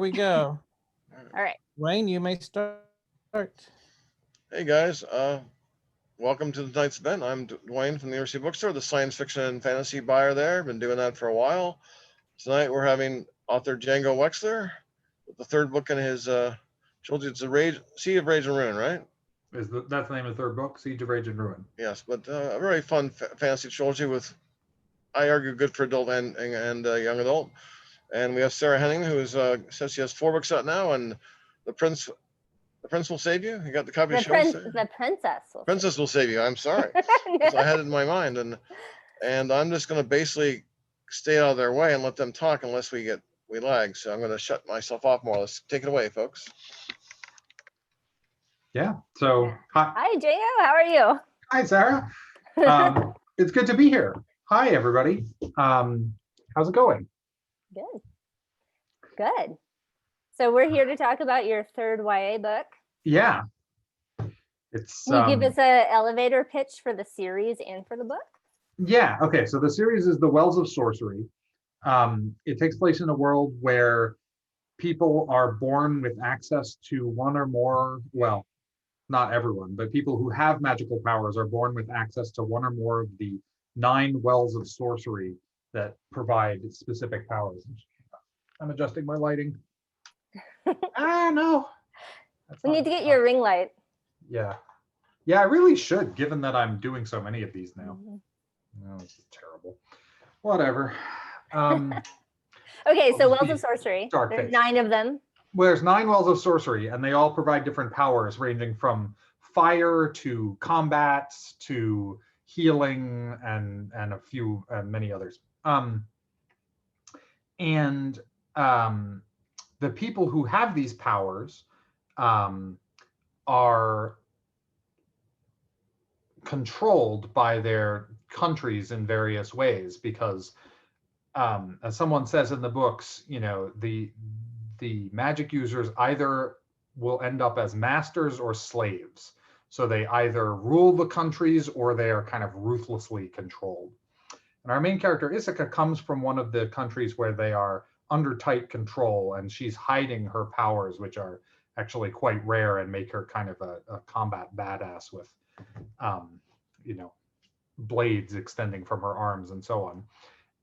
we go. All right. Wayne, you may start. Hey guys, welcome to tonight's event. I'm Dwayne from the University Bookstore, the science fiction and fantasy buyer there. Been doing that for a while. Tonight we're having author Django Wexler with the third book in his trilogy. It's Sea of Rage and Ruin, right? That's the name of the third book, Siege of Rage and Ruin. Yes, but a very fun fantasy trilogy with, I argue, good for adult and young adult. And we have Sarah Henning, who says she has 4 books out now, and the Prince will save you. You got the copy. The Princess will save you. I'm sorry. I had it in my mind, and I'm just going to basically stay out of their way and let them talk unless we lag. So I'm going to shut myself off more. Let's take it away, folks. Yeah. So hi, Django. How are you? Hi, Sarah. It's good to be here. Hi, everybody. How's it going? Good. So we're here to talk about your third YA book. Yeah. Can you give us an elevator pitch for the series and for the book? Yeah. Okay. So the series is The Wells of Sorcery. It takes place in a world where people are born with access to one or more, well, not everyone, but people who have magical powers are born with access to one or more of the 9 wells of sorcery that provide specific powers. I'm adjusting my lighting. No. We need to get your ring light. Yeah. Yeah, I really should, given that I'm doing so many of these now. No, this is terrible. Whatever. Okay, so Wells of Sorcery. There's 9 of them. Well, there's 9 wells of sorcery, and they all provide different powers, ranging from fire to combat to healing and a few many others. The people who have these powers are controlled by their countries in various ways, because as someone says in the books, you know, the magic users either will end up as masters or slaves. So they either rule the countries or they are kind of ruthlessly controlled. And our main character, Isoka, comes from one of the countries where they are under tight control, and she's hiding her powers, which are actually quite rare and make her kind of a combat badass with, you know, blades extending from her arms and so on.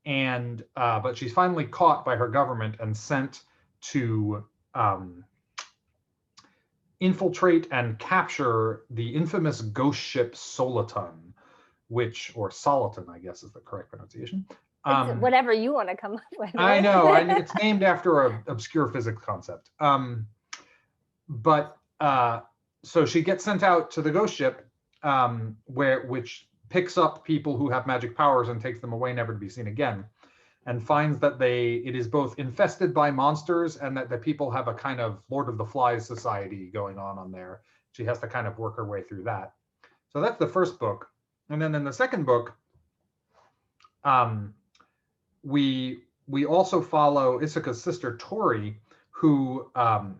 And but she's finally caught by her government and sent to infiltrate and capture the infamous ghost ship Soliton, or Soliton, I guess is the correct pronunciation. Whatever you want to come up with. Right? I know, and it's named after an obscure physics concept. So she gets sent out to the ghost ship, which picks up people who have magic powers and takes them away, never to be seen again, and finds that it is both infested by monsters and that the people have a kind of Lord of the Flies society going on there. She has to kind of work her way through that. So that's the first book. And then in the second book, we also follow Isoka's sister, Tori, who,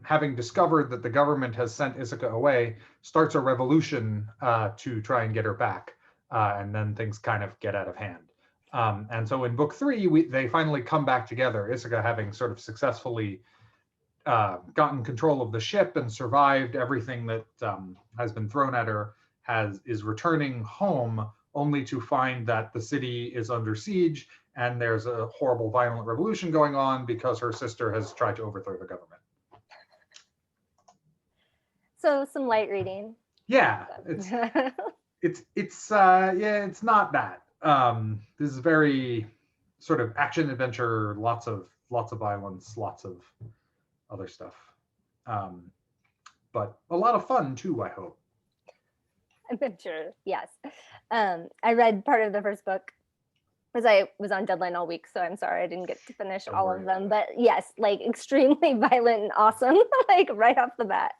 having discovered that the government has sent Isoka away, starts a revolution to try and get her back. And then things kind of get out of hand. And so in book 3, they finally come back together, Isoka having sort of successfully gotten control of the ship and survived everything that has been thrown at her, is returning home, only to find that the city is under siege and there's a horrible violent revolution going on because her sister has tried to overthrow the government. So some light reading. Yeah, it's not that. This is very sort of action adventure, lots of violence, lots of other stuff, but a lot of fun too, I hope. I'm sure, yes. I read part of the first book because I was on deadline all week, so I'm sorry I didn't get to finish all of them. But yes, like extremely violent and awesome, like right off the bat.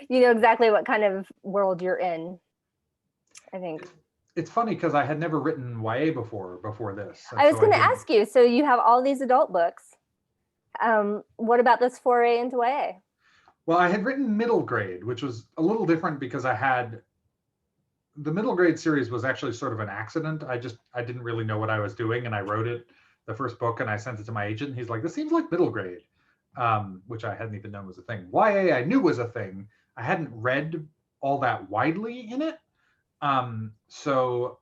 You know exactly what kind of world you're in, I think. It's funny because I had never written YA before this. I was going to ask you, so you have all these adult books. What about this foray into YA? Well, I had written middle grade, which was a little different because the middle grade series was actually sort of an accident. I didn't really know what I was doing, and I wrote it, the first book, and I sent it to my agent. He's like, this seems like middle grade. which I hadn't even known was a thing. YA I knew was a thing. I hadn't read all that widely in it. So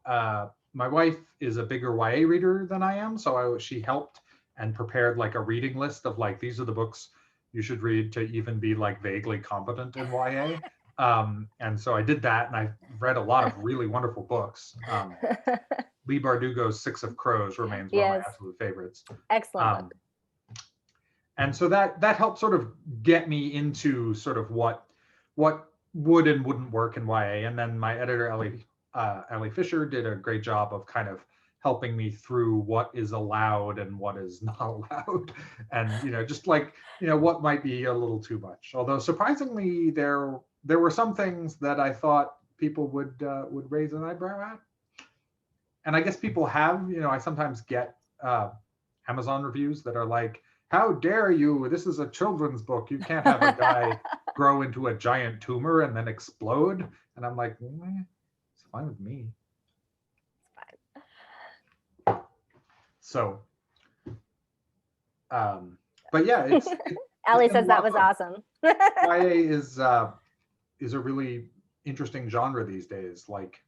my wife is a bigger YA reader than I am, so she helped and prepared like a reading list of like, these are the books you should read to even be like vaguely competent in YA. And so I did that, and I read a lot of really wonderful books. Lee Bardugo's Six of Crows remains one of my absolute favorites. Excellent book. And so that helped sort of get me into sort of what would and wouldn't work in YA. And then my editor, Ellie Fisher, did a great job of kind of helping me through what is allowed and what is not allowed. And, just like, what might be a little too much. Although surprisingly, there were some things that I thought people would raise an eyebrow at. And I guess people have, I sometimes get Amazon reviews that are like, how dare you? This is a children's book. You can't have a guy grow into a giant tumor and then explode. And I'm like, it's fine with me. So, but yeah, Allie says that was awesome. YA is a really interesting genre these days. Like,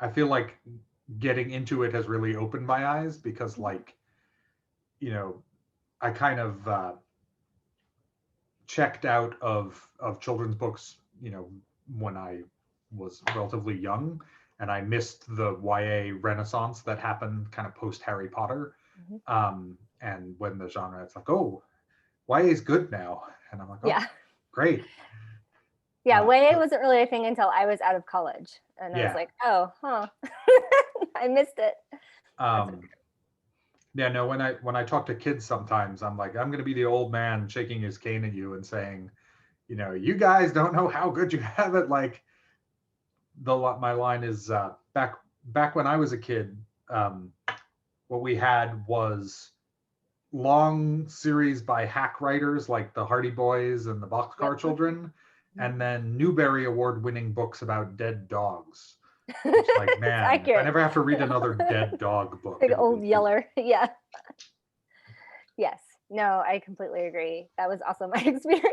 I feel like getting into it has really opened my eyes because, like, I kind of checked out of children's books, when I was relatively young, and I missed the YA renaissance that happened kind of post Harry Potter. And when the genre, it's like, oh, YA is good now, and I'm like, oh, yeah, great. Yeah, YA wasn't really a thing until I was out of college, and I was like, oh, huh, I missed it. Yeah, no, when I talk to kids sometimes, I'm like, I'm going to be the old man shaking his cane at you and saying, you guys don't know how good you have it. Like, my line is, back when I was a kid, what we had was long series by hack writers like the Hardy Boys and the Boxcar Children, and then Newbery Award-winning books about dead dogs. It's like, man, I never have to read another dead dog book. Big old yeller, yeah. Yes, no, I completely agree. That was also my experience.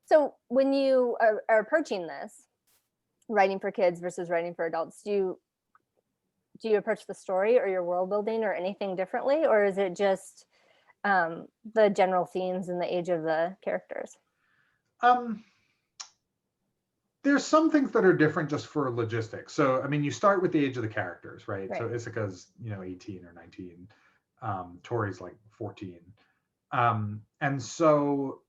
So when you are approaching this, writing for kids versus writing for adults, do you approach the story or your world building or anything differently, or is it just the general themes and the age of the characters? There's some things that are different just for logistics. So, I mean, you start with the age of the characters, right? So Isoka's, 18 or 19. Tori's like 14. And so,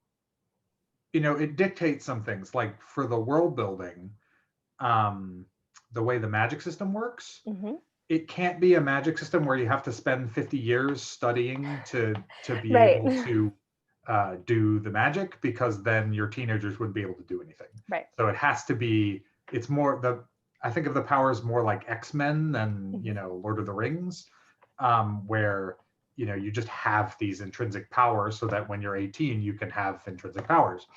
it dictates some things. Like for the world building, the way the magic system works, it can't be a magic system where you have to spend 50 years studying to be able to do the magic, because then your teenagers wouldn't be able to do anything. Right. So it has to be, it's more I think of the powers more like X-Men than, Lord of the Rings, where, you just have these intrinsic powers so that when you're 18, you can have intrinsic powers.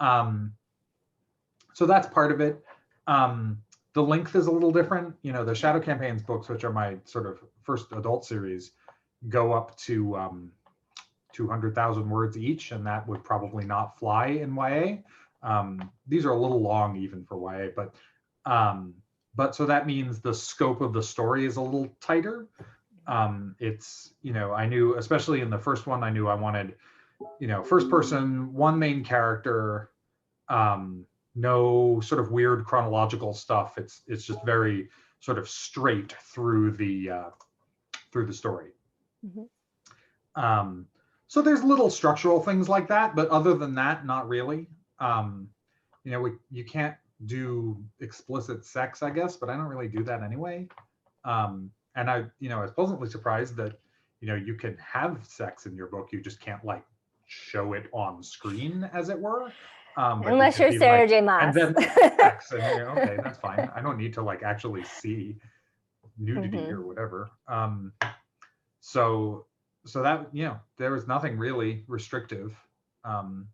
So that's part of it. The length is a little different. The Shadow Campaigns books, which are my sort of first adult series, go up to 200,000 words each, and that would probably not fly in YA. These are a little long even for YA, but so that means the scope of the story is a little tighter. It's, I knew, especially in the first one, I knew I wanted, first person, one main character, no sort of weird chronological stuff. It's just very sort of straight through the story. So there's little structural things like that, but other than that, not really. You can't do explicit sex, I guess, but I don't really do that anyway. And I was pleasantly surprised that, you can have sex in your book. You just can't like show it on screen, as it were. Unless you're Sarah J. Maas. And then sex, and okay, that's fine. I don't need to like actually see nudity or whatever. So that, there was nothing really restrictive. Well,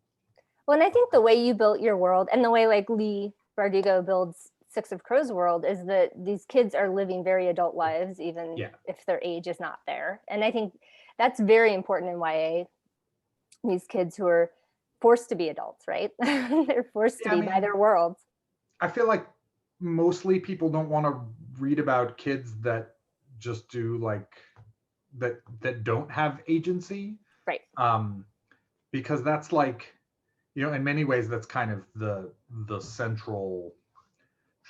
and I think the way you built your world and the way like Lee Bardugo builds Six of Crows world is that these kids are living very adult lives, even if their age is not there. And I think that's very important in YA. These kids who are forced to be adults, right? They're forced to be by their worlds. I feel like mostly people don't want to read about kids that just do like that don't have agency, right? Because that's like, you know, in many ways that's kind of the central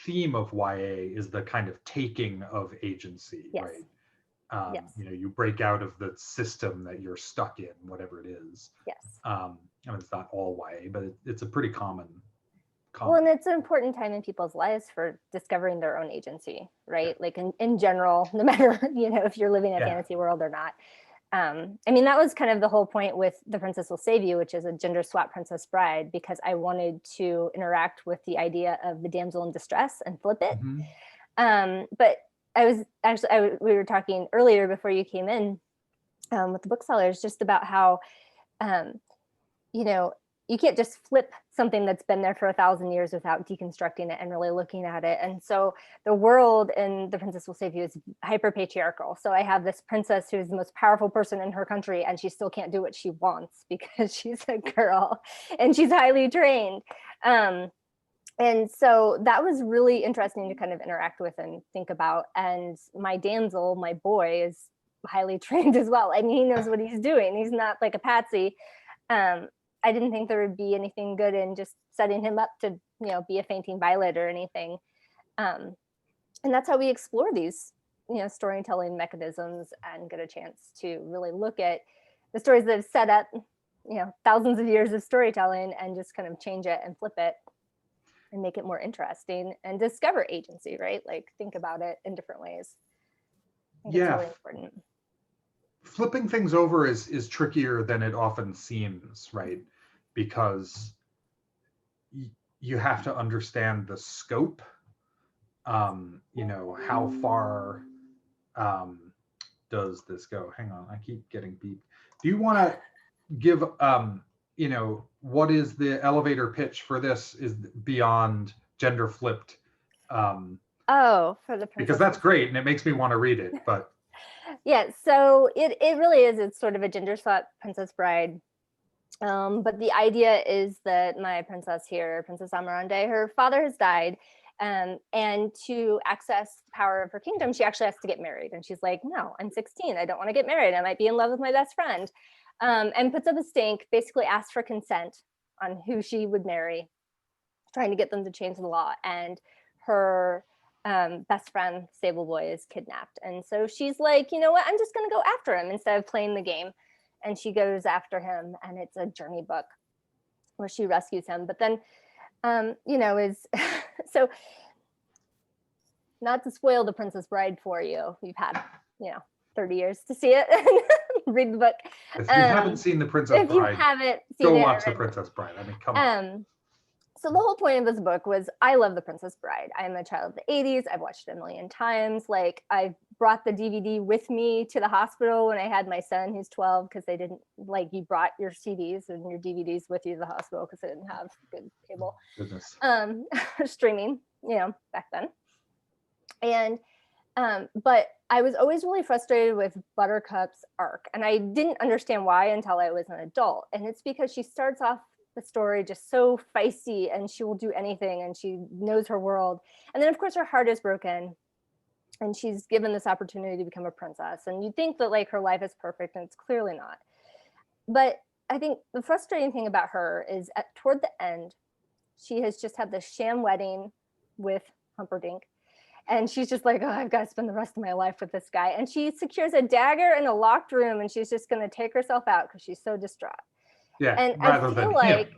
theme of YA is the kind of taking of agency, yes. right? Yes. You know, you break out of the system that you're stuck in, whatever it is. Yes. I mean, it's not all YA, but it's a pretty common. Well, and it's an important time in people's lives for discovering their own agency, right? Yeah. Like in general, no matter, you know, if you're living a fantasy world or not. I mean, that was kind of the whole point with The Princess Will Save You, which is a gender swap princess bride, because I wanted to interact with the idea of the damsel in distress and flip it. Mm-hmm. But I was actually, we were talking earlier before you came in with the booksellers just about how, you know, you can't just flip something that's been there for 1,000 years without deconstructing it and really looking at it. And so the world in The Princess Will Save You is hyper patriarchal. So I have this princess who's the most powerful person in her country, and she still can't do what she wants because she's a girl and she's highly trained. And so that was really interesting to kind of interact with and think about. And my damsel, my boy, is highly trained as well. I mean, he knows what he's doing. He's not like a patsy. I didn't think there would be anything good in just setting him up to, you know, be a fainting violet or anything. And that's how we explore these, you know, storytelling mechanisms and get a chance to really look at the stories that have set up, you know, thousands of years of storytelling and just kind of change it and flip it and make it more interesting and discover agency, right? Like think about it in different ways. I think it's really important. Flipping things over is trickier than it often seems, right? Because you have to understand the scope. You know, how far does this go? Hang on, I keep getting beeped. Do you want to give, you know, what is the elevator pitch for this is beyond gender flipped? Oh, for the Princess, because that's great and it makes me want to read it, but. Yeah, so it really is. It's sort of a gender swap princess bride. But the idea is that my princess here, Princess Amarande, her father has died. And to access the power of her kingdom, she actually has to get married. And she's like, no, I'm 16. I don't want to get married. I might be in love with my best friend. And puts up a stink, basically asks for consent on who she would marry, trying to get them to change the law. And her best friend, Sable Boy, is kidnapped. And so she's like, you know what, I'm just going to go after him instead of playing the game. And she goes after him, and it's a journey book where she rescues him. But then, you know, is so not to spoil The Princess Bride for you. You've had, you know, 30 years to see it. Read the book. If you haven't seen The Princess Bride, if you haven't seen go it, watch The Princess Bride. I mean, come on. So the whole point of this book was I love The Princess Bride. I'm a child of the 80s. I've watched it a million times. Like I brought the DVD with me to the hospital when I had my son who's 12 because they didn't like you brought your CDs and your DVDs with you to the hospital because they didn't have good cable. Goodness. Streaming, you know, back then. And but I was always really frustrated with Buttercup's arc, and I didn't understand why until I was an adult. And it's because she starts off the story just so feisty, and she will do anything, and she knows her world. And then, of course, her heart is broken, and she's given this opportunity to become a princess. And you think that like her life is perfect, and it's clearly not. But I think the frustrating thing about her is toward the end, she has just had this sham wedding with Humperdinck. And she's just like, oh, I've got to spend the rest of my life with this guy. And she secures a dagger in a locked room, and she's just going to take herself out because she's so distraught. Yeah, and I feel like,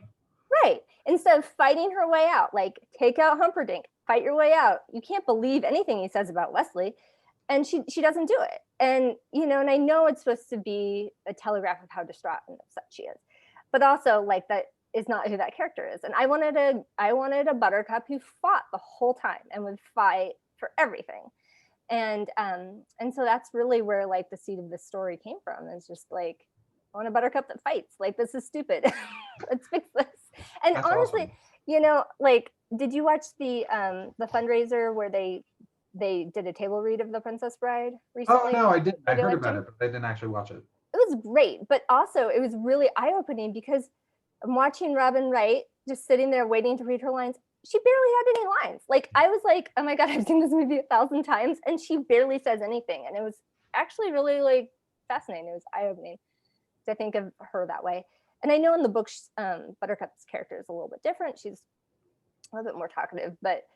right, instead of fighting her way out, like take out Humperdinck, fight your way out. You can't believe anything he says about Wesley. And she doesn't do it. And, you know, and I know it's supposed to be a telegraph of how distraught and upset she is. But also, like, that is not who that character is. And I wanted a Buttercup who fought the whole time and would fight for everything. And so that's really where like the seed of the story came from. It's just like, I want a Buttercup that fights. Like, this is stupid. Let's fix this. And that's honestly, awesome. You know, like, did you watch the fundraiser where they did a table read of The Princess Bride recently? Oh no, I didn't. I heard about it, but I didn't actually watch it. was great, but also it was really eye-opening because I'm watching Robin Wright just sitting there waiting to read her lines. She barely had any lines. Like, I was like, oh my God, I've seen this movie 1,000 times, and she barely says anything. And it was actually really like fascinating. It was eye-opening to think of her that way. And I know in the book, Buttercup's character is a little bit different. She's a little bit more talkative, but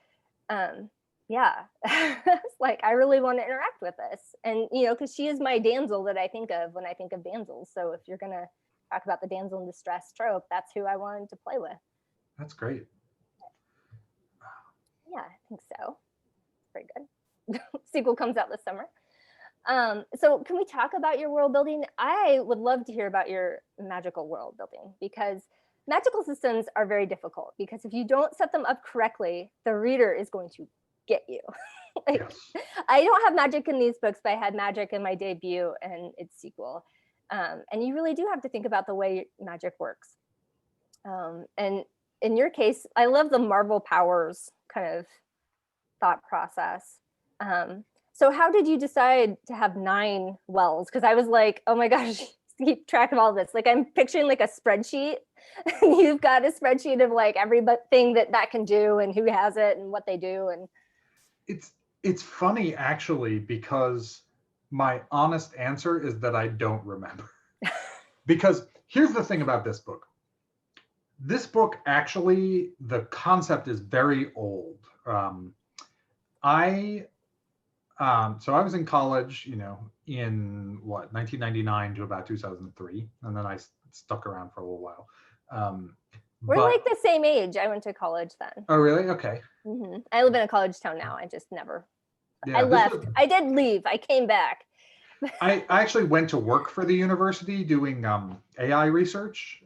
yeah, it's like, I really want to interact with this. And, you know, because she is my damsel that I think of when I think of damsels. So if you're going to talk about the damsel in distress trope, that's who I wanted to play with. That's great. Yeah, I think so. Very good. Sequel comes out this summer. So can we talk about your world building? I would love to hear about your magical world building, because magical systems are very difficult, because if you don't set them up correctly, the reader is going to get you. Like, Yes. I don't have magic in these books, but I had magic in my debut and its sequel. And you really do have to think about the way magic works. And in your case, I love the Marvel powers kind of thought process. So how did you decide to have 9 wells? Because I was like, oh my gosh, keep track of all this. Like, I'm picturing like a spreadsheet. You've got a spreadsheet of like everything that can do and who has it and what they do. And It's funny actually, because my honest answer is that I don't remember. Because here's the thing about this book. This book, actually, the concept is very old. So I was in college, you know, in 1999 to about 2003, and then I stuck around for a little while. we're like the same age. I went to college then. Oh, really? Okay. I live in a college town now. I just never, Yeah, I left. I did leave. I came back. I actually went to work for the university doing AI research,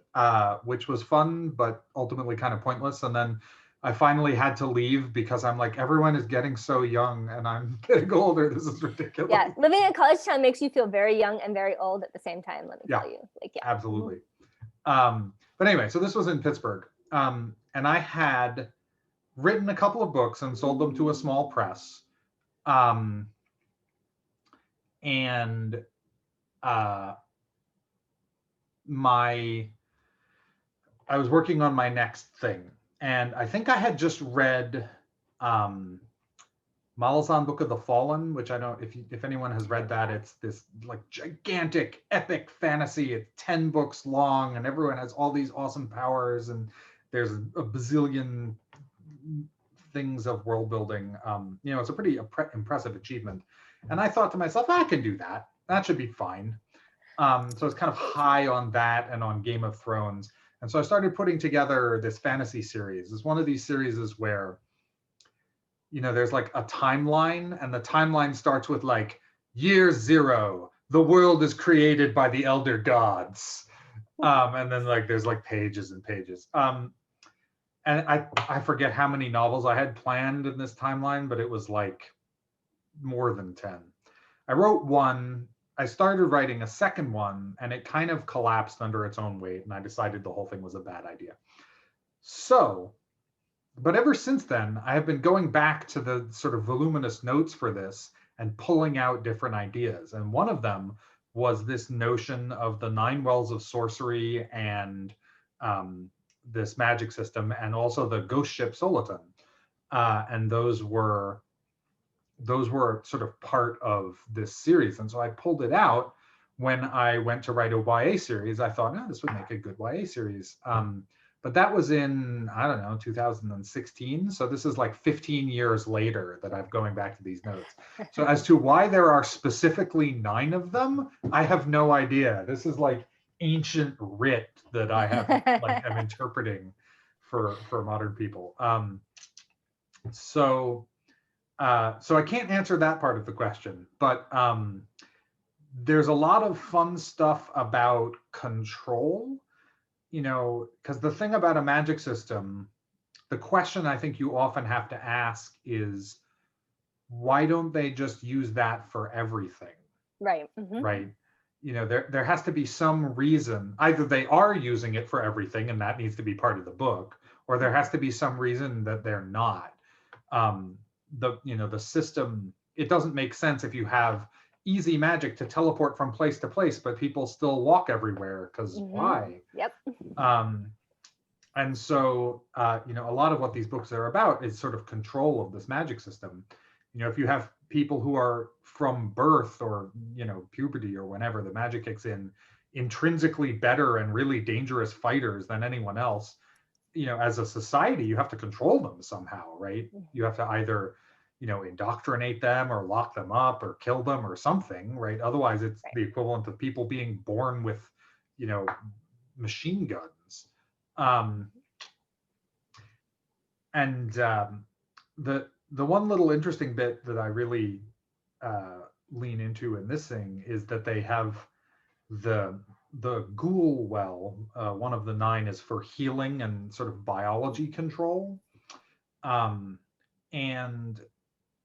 which was fun, but ultimately kind of pointless. And then I finally had to leave because I'm like, everyone is getting so young and I'm getting older. This is ridiculous. Yeah, living in a college town makes you feel very young and very old at the same time, let me tell you. Like, yeah. Absolutely. But anyway, so this was in Pittsburgh. And I had written a couple of books and sold them to a small press. And I was working on my next thing, and I think I had just read Malazan Book of the Fallen, which I don't, if anyone has read that, it's this like gigantic epic fantasy. It's 10 books long, and everyone has all these awesome powers, and there's a bazillion things of world building. You know, it's a pretty impressive achievement. And I thought to myself, I can do that. That should be fine. So it's kind of high on that and on Game of Thrones. And so I started putting together this fantasy series. It's one of these series where, you know, there's like a timeline, and the timeline starts with like year 0, the world is created by the elder gods. And then like there's like pages and pages. And I forget how many novels I had planned in this timeline, but it was like more than 10. I wrote one. I started writing a second one, and it kind of collapsed under its own weight, and I decided the whole thing was a bad idea. So, but ever since then, I have been going back to the sort of voluminous notes for this and pulling out different ideas. And one of them was this notion of the 9 wells of sorcery and this magic system, and also the ghost ship Soliton. And those were sort of part of this series. And so I pulled it out when I went to write a YA series. I thought, no, this would make a good YA series. But that was in, I don't know, 2016. So this is like 15 years later that I'm going back to these notes. So as to why there are specifically 9 of them, I have no idea. This is like ancient writ that I have, like, I'm interpreting for modern people. So I can't answer that part of the question, but there's a lot of fun stuff about control, you know, because the thing about a magic system, the question I think you often have to ask is, why don't they just use that for everything? Right. Right. You know, there has to be some reason. Either they are using it for everything, and that needs to be part of the book, or there has to be some reason that they're not. The system, it doesn't make sense if you have easy magic to teleport from place to place, but people still walk everywhere because why? Yep. And so, you know, a lot of what these books are about is sort of control of this magic system. You know, if you have people who are from birth or, you know, puberty or whenever the magic kicks in, intrinsically better and really dangerous fighters than anyone else, you know, as a society, you have to control them somehow, right? You have to either, you know, indoctrinate them or lock them up or kill them or something, right? Otherwise, it's the equivalent of people being born with, you know, machine guns. The one little interesting bit that I really lean into in this thing is that they have the ghoul well. One of the 9 is for healing and sort of biology control, and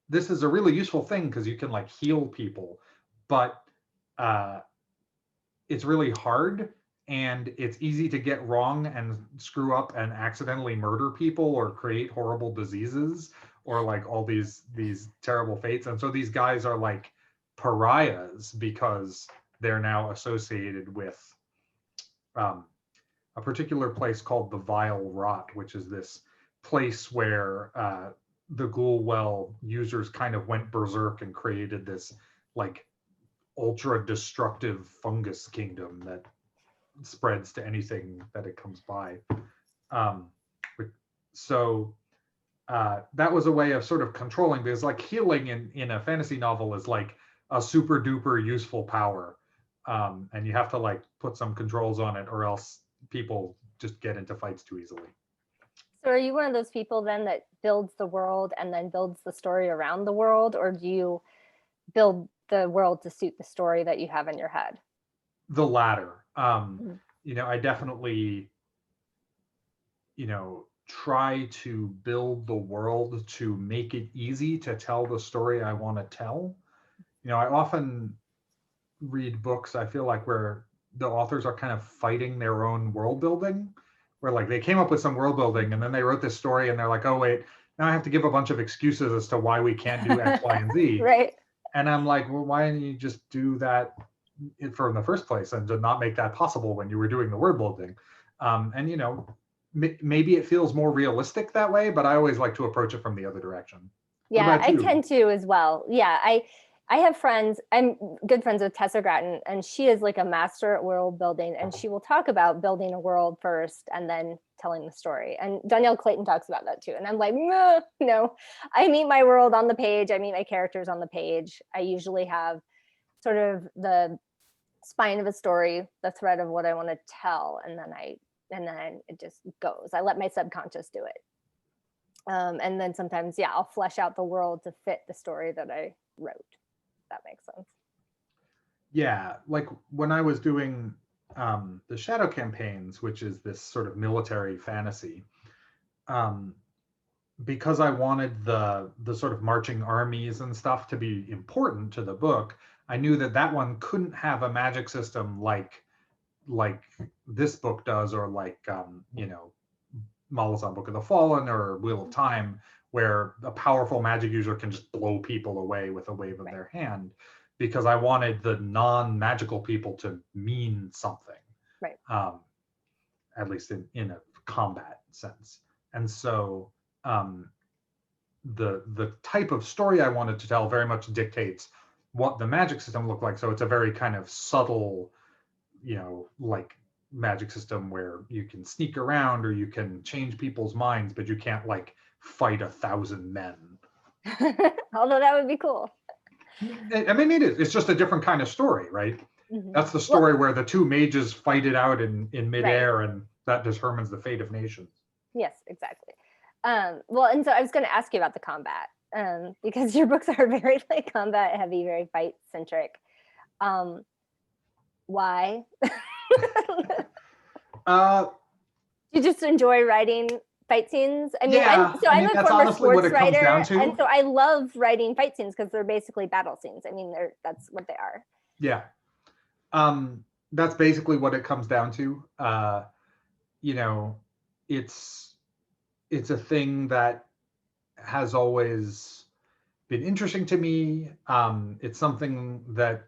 this is a really useful thing because you can like heal people, but it's really hard. And it's easy to get wrong and screw up and accidentally murder people or create horrible diseases or like all these terrible fates. And so these guys are like pariahs because they're now associated with a particular place called the Vile Rot, which is this place where the Ghoul Well users kind of went berserk and created this like ultra destructive fungus kingdom that spreads to anything that it comes by. So that was a way of sort of controlling, because like healing in a fantasy novel is like a super duper useful power, and you have to like put some controls on it or else people just get into fights too easily. So are you one of those people then that builds the world and then builds the story around the world, or do you build the world to suit the story that you have in your head? The latter. You know, I definitely, you know, try to build the world to make it easy to tell the story I want to tell. You know, I often read books, I feel like, where the authors are kind of fighting their own world building, where like they came up with some world building and then they wrote this story and they're like, oh wait, now I have to give a bunch of excuses as to why we can't do X, Y, and Z. Right. And I'm like, well, why didn't you just do that for in the first place and to not make that possible when you were doing the word building? And you know, maybe it feels more realistic that way, but I always like to approach it from the other direction. Yeah, I tend to as well. Yeah, I have friends, I'm good friends with Tessa Grattan, and she is like a master at world building, and she will talk about building a world first and then telling the story. And Danielle Clayton talks about that too. And I'm like, no, I meet my world on the page. I meet my characters on the page. I usually have sort of the spine of a story, the thread of what I want to tell, and then it just goes. I let my subconscious do it. And then sometimes, yeah, I'll flesh out the world to fit the story that I wrote. If that makes sense. Yeah, like when I was doing the Shadow campaigns, which is this sort of military fantasy, because I wanted the sort of marching armies and stuff to be important to the book, I knew that one couldn't have a magic system like this book does, or like you know, Malazan Book of the Fallen or Wheel of Time, where a powerful magic user can just blow people away with a wave of their hand, because I wanted the non-magical people to mean something, right? At least in a combat sense. And so the type of story I wanted to tell very much dictates what the magic system looked like. So it's a very kind of subtle, you know, like magic system where you can sneak around or you can change people's minds, but you can't like fight 1,000 men. Although that would be cool. I mean, it's just a different kind of story, right? Mm-hmm. That's the story where the two mages fight it out in midair, right, and that determines the fate of nations. Yes, exactly. Well, and so I was going to ask you about the combat, because your books are very like combat heavy, very fight centric. Why? You just enjoy writing fight scenes? I mean, yeah, I'm a former sports writer, and so I love writing fight scenes because they're basically battle scenes. I mean, that's what they are. Yeah, that's basically what it comes down to. You know, it's a thing that has always been interesting to me. It's something that,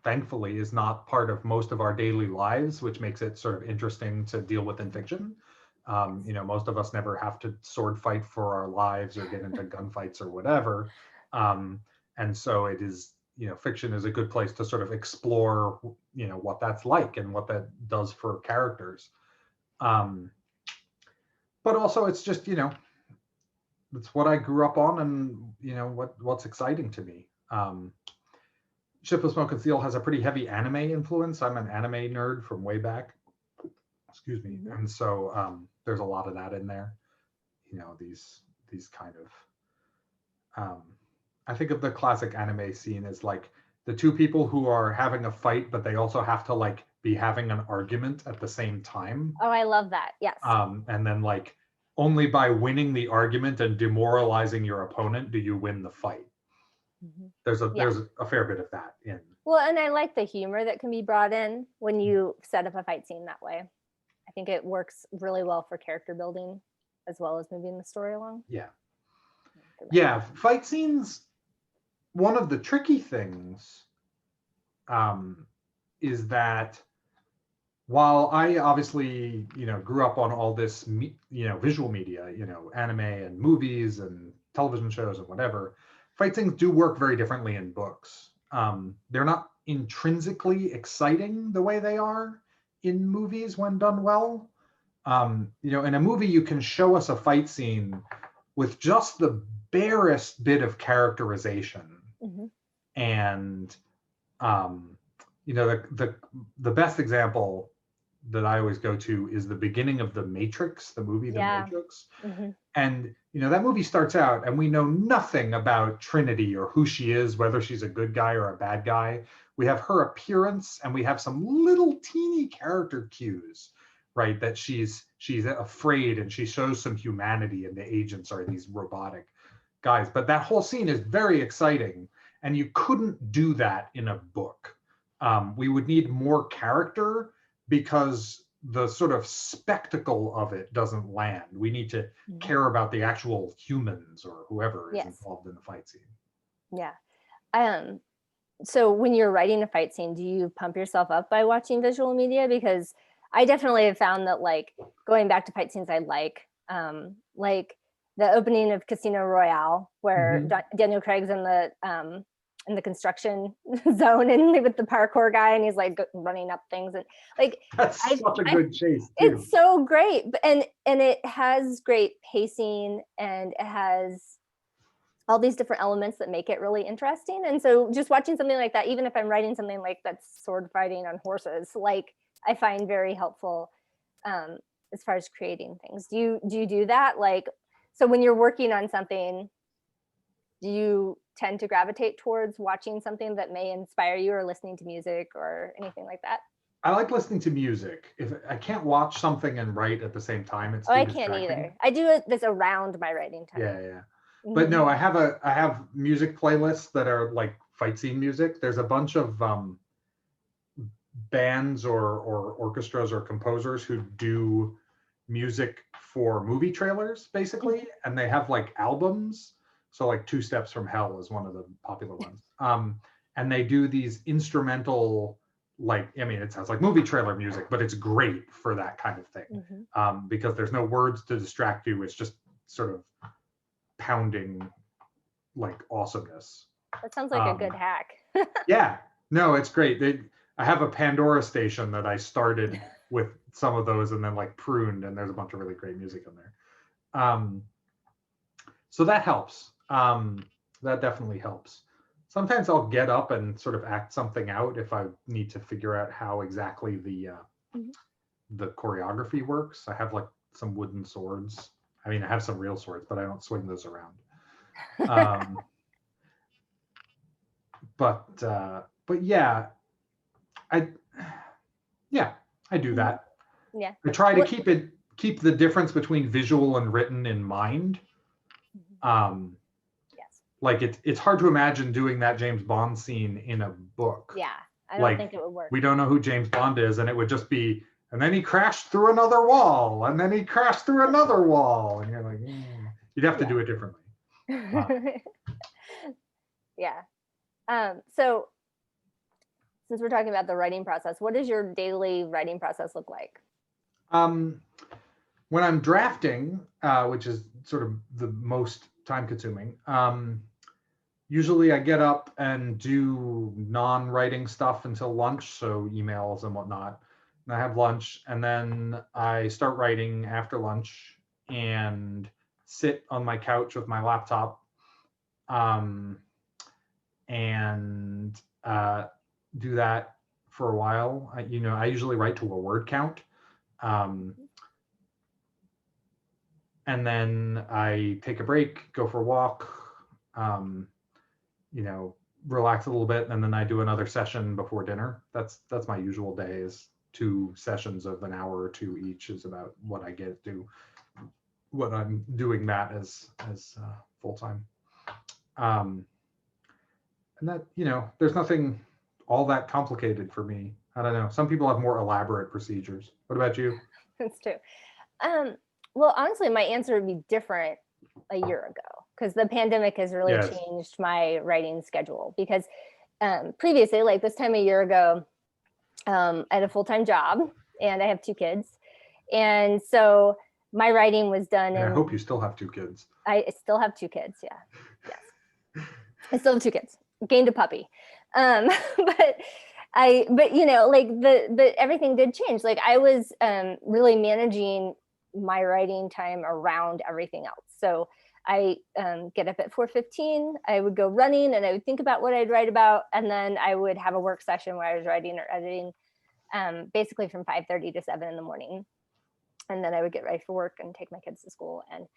thankfully is not part of most of our daily lives, which makes it sort of interesting to deal with in fiction. Most of us never have to sword fight for our lives or get into gunfights or whatever. And so it is, fiction is a good place to sort of explore, what that's like and what that does for characters. But also it's just, it's what I grew up on and, what's exciting to me. Ship of Smoke and Steel has a pretty heavy anime influence. I'm an anime nerd from way back. Excuse me. And so there's a lot of that in there. These kind of I think of the classic anime scene as like the two people who are having a fight, but they also have to like be having an argument at the same time. Oh, I love that. Yes. And then like only by winning the argument and demoralizing your opponent do you win the fight. There's a fair bit of that in. Well, and I like the humor that can be brought in when you set up a fight scene that way. I think it works really well for character building as well as moving the story along. Yeah, fight scenes, one of the tricky things is that while I obviously, grew up on all this, visual media, anime and movies and television shows and whatever, fight scenes do work very differently in books. They're not intrinsically exciting the way they are in movies when done well. In a movie, you can show us a fight scene with just the barest bit of characterization. And, the best example that I always go to is the beginning of The Matrix, the movie, The Matrix. And, that movie starts out and we know nothing about Trinity or who she is, whether she's a good guy or a bad guy. We have her appearance and we have some little teeny character cues, right? That she's afraid and she shows some humanity and the agents are these robotic guys. But that whole scene is very exciting and you couldn't do that in a book. We would need more character because the sort of spectacle of it doesn't land. We need to care about the actual humans or whoever is involved in the fight scene. Yeah. So when you're writing a fight scene, do you pump yourself up by watching visual media? Because I definitely have found that like going back to fight scenes I like the opening of Casino Royale where Daniel Craig's in the construction zone and with the parkour guy and he's like running up things and like that's such a good chase too. It's so great and it has great pacing and it has all these different elements that make it really interesting. And so just watching something like that, even if I'm writing something like that's sword fighting on horses, like I find very helpful as far as creating things. Do you do that? Like, so when you're working on something, do you tend to gravitate towards watching something that may inspire you or listening to music or anything like that? I like listening to music. If I can't watch something and write at the same time, it's I can't either. I do this around my writing time. Yeah. But no, I have music playlists that are like fight scene music. There's a bunch of bands or orchestras or composers who do music for movie trailers basically, and they have like albums. So like Two Steps from Hell is one of the popular ones. And they do these instrumental, it sounds like movie trailer music, but it's great for that kind of thing. Because there's no words to distract you. It's just sort of pounding like awesomeness. That sounds like a good hack. Yeah, no, it's great. I have a Pandora station that I started with some of those and then like pruned, and there's a bunch of really great music in there. So that helps. That definitely helps. Sometimes I'll get up and sort of act something out if I need to figure out how exactly the choreography works. I have like some wooden swords. I mean, I have some real swords, but I don't swing those around. But yeah, I do that. Yeah. I try to keep the difference between visual and written in mind. Yes. Like it's hard to imagine doing that James Bond scene in a book. Yeah, I don't think it would work. We don't know who James Bond is, and it would just be, and then he crashed through another wall, and then he crashed through another wall, and you're like, you'd have to do it differently. Yeah. So since we're talking about the writing process, what does your daily writing process look like? When I'm drafting, which is sort of the most time consuming, usually I get up and do non-writing stuff until lunch, so emails and whatnot. And I have lunch, and then I start writing after lunch and sit on my couch with my laptop, and do that for a while. I usually write to a word count. And then I take a break, go for a walk, relax a little bit, and then I do another session before dinner. That's my usual day, is 2 sessions of an hour or 2 each is about what I get to, what I'm doing that as full time. And that, there's nothing all that complicated for me. I don't know. Some people have more elaborate procedures. What about you? That's true. Well, honestly, my answer would be different a year ago, because the pandemic has really changed my writing schedule. Because previously, like this time a year ago, I had a full-time job and I have 2 kids. And so my writing was done. And I hope you still have 2 kids. I still have 2 kids. Yeah. Yes. I still have 2 kids. Gained a puppy. But the everything did change. Like I was really managing my writing time around everything else. So I get up at 4:15, I would go running and I would think about what I'd write about. And then I would have a work session where I was writing or editing basically from 5:30 to 7 in the morning. And then I would get ready for work and take my kids to school. And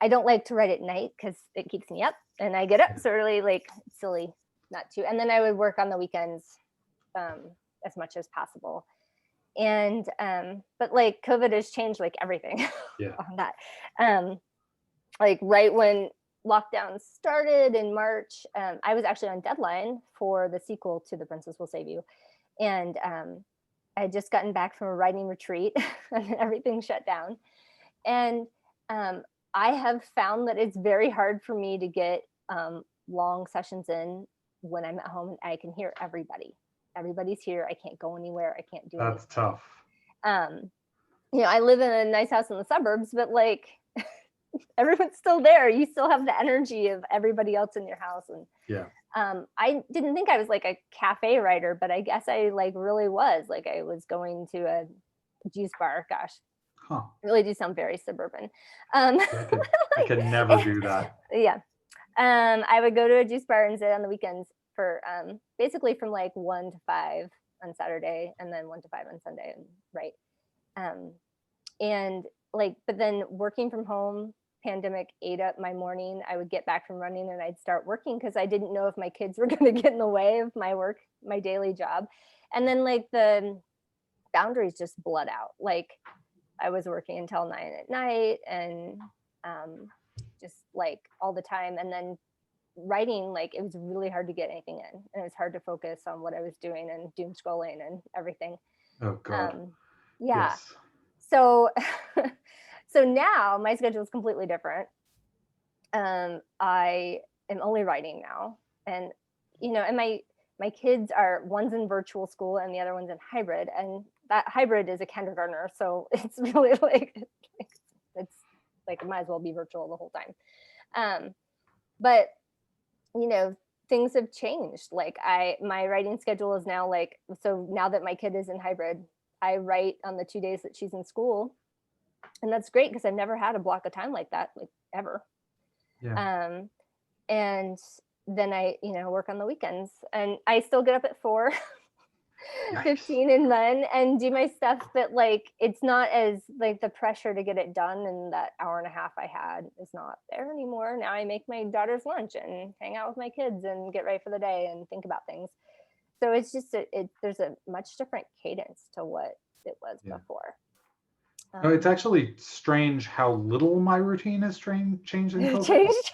I don't like to write at night because it keeps me up and I get up so early, like silly not to. And then I would work on the weekends as much as possible. And but like COVID has changed like everything on that. Like right when lockdown started in March, I was actually on deadline for the sequel to The Princess Will Save You. And I had just gotten back from a writing retreat and everything shut down. And I have found that it's very hard for me to get long sessions in when I'm at home and I can hear everybody. Everybody's here. I can't go anywhere. I can't do anything. That's tough. I live in a nice house in the suburbs, but like everyone's still there. You still have the energy of everybody else in your house. And I didn't think I was like a cafe writer, but I guess I like really was. Like I was going to a juice bar. Gosh, I really do sound very suburban. I could never do that. Yeah. I would go to a juice bar and sit on the weekends for basically from like 1 to 5 on Saturday and then 1 to 5 on Sunday and write. And like, but then working from home, pandemic ate up my morning. I would get back from running and I'd start working because I didn't know if my kids were going to get in the way of my work, my daily job. And then like the boundaries just bled out. Like I was working until 9 at night and just like all the time. And then writing, like it was really hard to get anything in and it was hard to focus on what I was doing and doom scrolling and everything. Oh God. Yes. So so now my schedule is completely different. I am only writing now, and and my kids are, one's in virtual school and the other one's in hybrid, and that hybrid is a kindergartner, so it's really like it's like it might as well be virtual the whole time. But things have changed. Like my writing schedule is now like, so now that my kid is in hybrid, I write on the 2 days that she's in school. And that's great because I've never had a block of time like that, like ever. Yeah. And then I, work on the weekends and I still get up at 4:15 and run and do my stuff. But like, it's not as like the pressure to get it done in that hour and a half I had is not there anymore. Now I make my daughter's lunch and hang out with my kids and get ready for the day and think about things. So it's just, there's a much different cadence to what it was before. No, it's actually strange how little my routine has changed in COVID. Changed?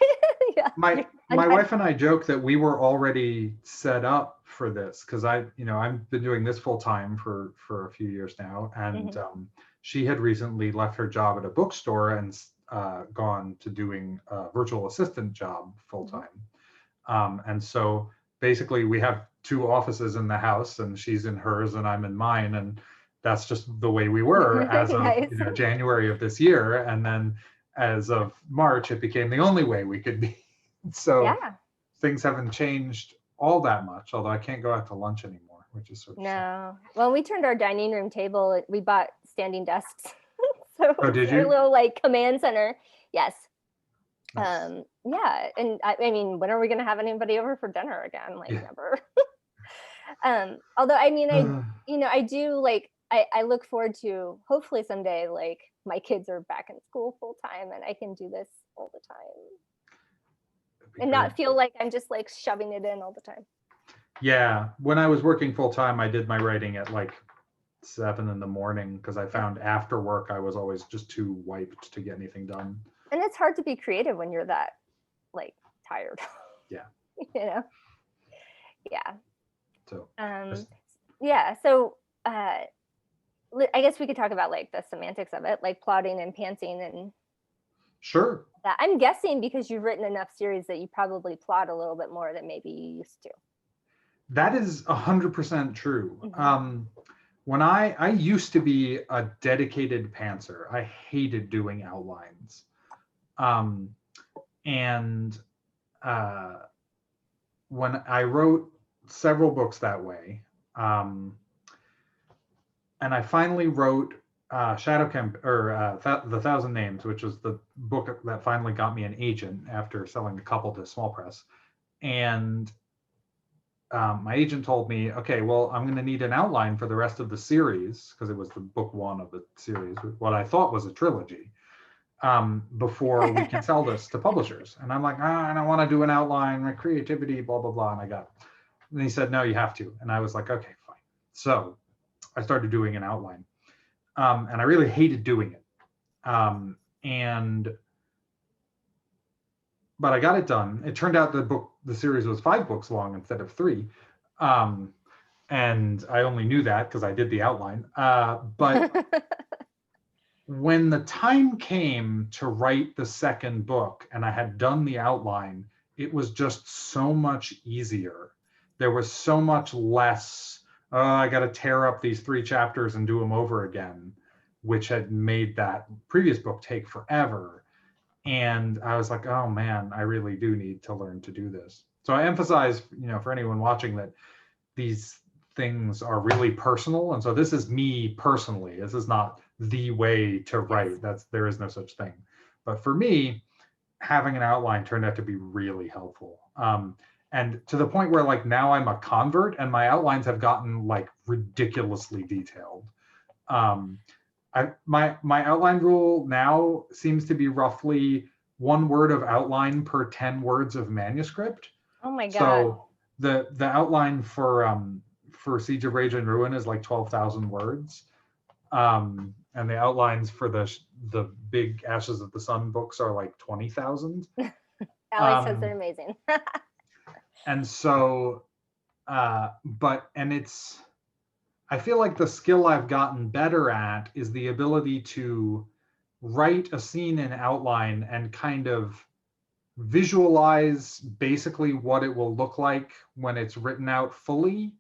Yeah. My wife and I joke that we were already set up for this because I've been doing this full time for a few years now, and she had recently left her job at a bookstore and gone to doing a virtual assistant job full time. And so basically we have 2 offices in the house, and she's in hers and I'm in mine, and that's just the way we were as of Nice. January of this year. And then as of March, it became the only way we could be. So Yeah. things haven't changed all that much, although I can't go out to lunch anymore, which is sort of sad. No. Well, we turned our dining room table, we bought standing desks. So Oh, did it's our you? little like command center. Yes. Nice. Yeah. And I mean, when are we going to have anybody over for dinner again? Like Yeah. never. Although I mean, I do like, I look forward to hopefully someday, like my kids are back in school full time and I can do this all the time and not feel like I'm just like shoving it in all the time. Yeah. When I was working full time, I did my writing at like 7 in the morning because I found after work I was always just too wiped to get anything done. And it's hard to be creative when you're that like tired. Yeah. You know? Yeah. So yeah. So I guess we could talk about like the semantics of it, like plotting and panting and sure. that. I'm guessing because you've written enough series that you probably plot a little bit more than maybe you used to. That is 100% true. Mm-hmm. When I used to be a dedicated pantser, I hated doing outlines. And when I wrote several books that way, and I finally wrote Shadow Camp, or The Thousand Names, which was the book that finally got me an agent after selling a couple to small press. And my agent told me, okay, well, I'm going to need an outline for the rest of the series, because it was the book 1 of the series, what I thought was a trilogy, before we can sell this to publishers. And I'm like, I don't want to do an outline, my creativity, blah, blah, blah. And he said, no, you have to. And I was like, okay, fine. So I started doing an outline. And I really hated doing it. But I got it done. It turned out the series was 5 books long instead of 3. And I only knew that because I did the outline. But when the time came to write the second book and I had done the outline, it was just so much easier. There was so much less, I got to tear up these 3 chapters and do them over again, which had made that previous book take forever. And I was like, oh man, I really do need to learn to do this. So I emphasize, for anyone watching, that these things are really personal. And so this is me personally. This is not the way to write. There is no such thing. But for me, having an outline turned out to be really helpful. And to the point where like now I'm a convert and my outlines have gotten like ridiculously detailed. My outline rule now seems to be roughly 1 word of outline per 10 words of manuscript. Oh my God. So the outline for Siege of Rage and Ruin is like 12,000 words. And the outlines for the big Ashes of the Sun books are like 20,000. Alex says they're amazing. And so, I feel like the skill I've gotten better at is the ability to write a scene in outline and kind of visualize basically what it will look like when it's written out fully,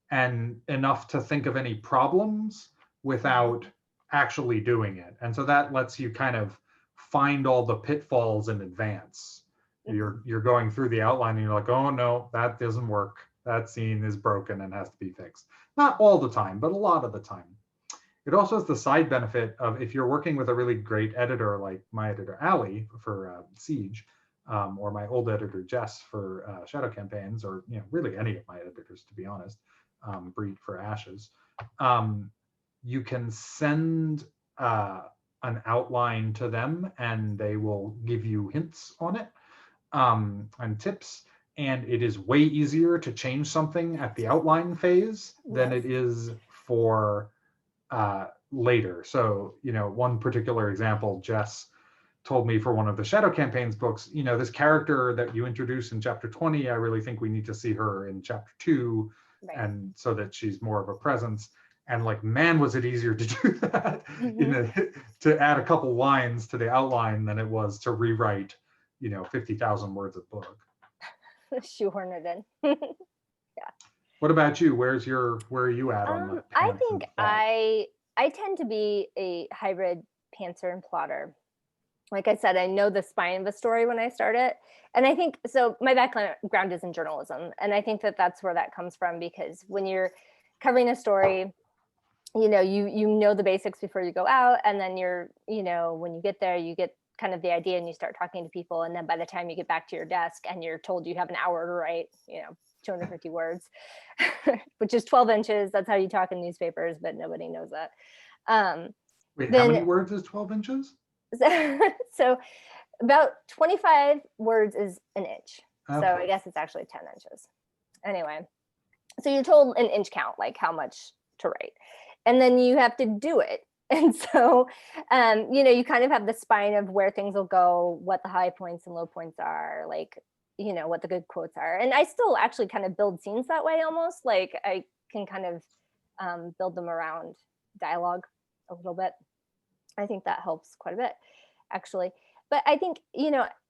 and enough to think of any problems without actually doing it. And so that lets you kind of find all the pitfalls in advance. You're going through the outline and you're like, oh no, that doesn't work. That scene is broken and has to be fixed. Not all the time, but a lot of the time. It also has the side benefit of, if you're working with a really great editor like my editor Allie for Siege, or my old editor Jess for Shadow Campaigns, or really any of my editors, to be honest, Breed for Ashes, you can send an outline to them and they will give you hints on it and tips. And it is way easier to change something at the outline phase than it is for later. So, one particular example, Jess told me for one of the Shadow Campaigns books, this character that you introduce in chapter 20, I really think we need to see her in chapter 2, right, and so that she's more of a presence. And like, man, was it easier to do that, to add a couple lines to the outline than it was to rewrite, 50,000 words of book. shoehorn it in. What about you? Where are you at on the I pants and think plot? I tend to be a hybrid pantser and plotter. Like I said, I know the spine of a story when I start it. And I think, so my background is in journalism. And I think that that's where that comes from, because when you're covering a story, you know the basics before you go out. And then when you get there, you get kind of the idea and you start talking to people. And then by the time you get back to your desk and you're told you have an hour to write, 250 words, which is 12 inches. That's how you talk in newspapers, but nobody knows that. Wait, how many words is 12 inches? So about 25 words is an inch. Okay. So I guess it's actually 10 inches. Anyway, so you're told an inch count, like how much to write. And then you have to do it. And so, you kind of have the spine of where things will go, what the high points and low points are, like, what the good quotes are. And I still actually kind of build scenes that way almost. Like I can kind of build them around dialogue a little bit. I think that helps quite a bit, actually. But I think,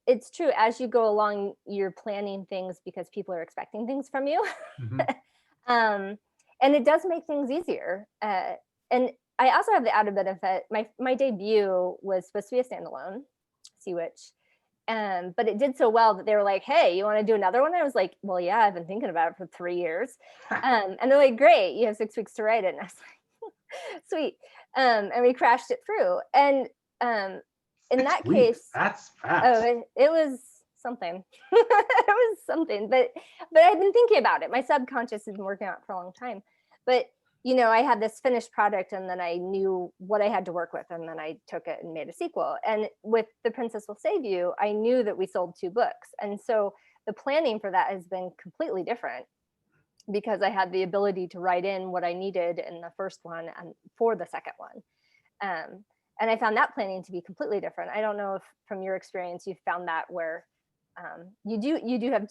it's true. As you go along, you're planning things because people are expecting things from you. Mm-hmm. And it does make things easier. And I also have the added benefit. My debut was supposed to be a standalone, Sea Witch. But it did so well that they were like, hey, you want to do another one? I was like, well, yeah, I've been thinking about it for 3 years. And they're like, great, you have 6 weeks to write it. And I was like, sweet. And we crashed it through. And in that case, that's fast. Oh, it was something. It was something. But I've been thinking about it. My subconscious has been working on it for a long time. But I had this finished product, and then I knew what I had to work with, and then I took it and made a sequel. And with The Princess Will Save You, I knew that we sold 2 books. And so the planning for that has been completely different, because I had the ability to write in what I needed in the first one and for the second one. And I found that planning to be completely different. I don't know if from your experience, you've found that where you do have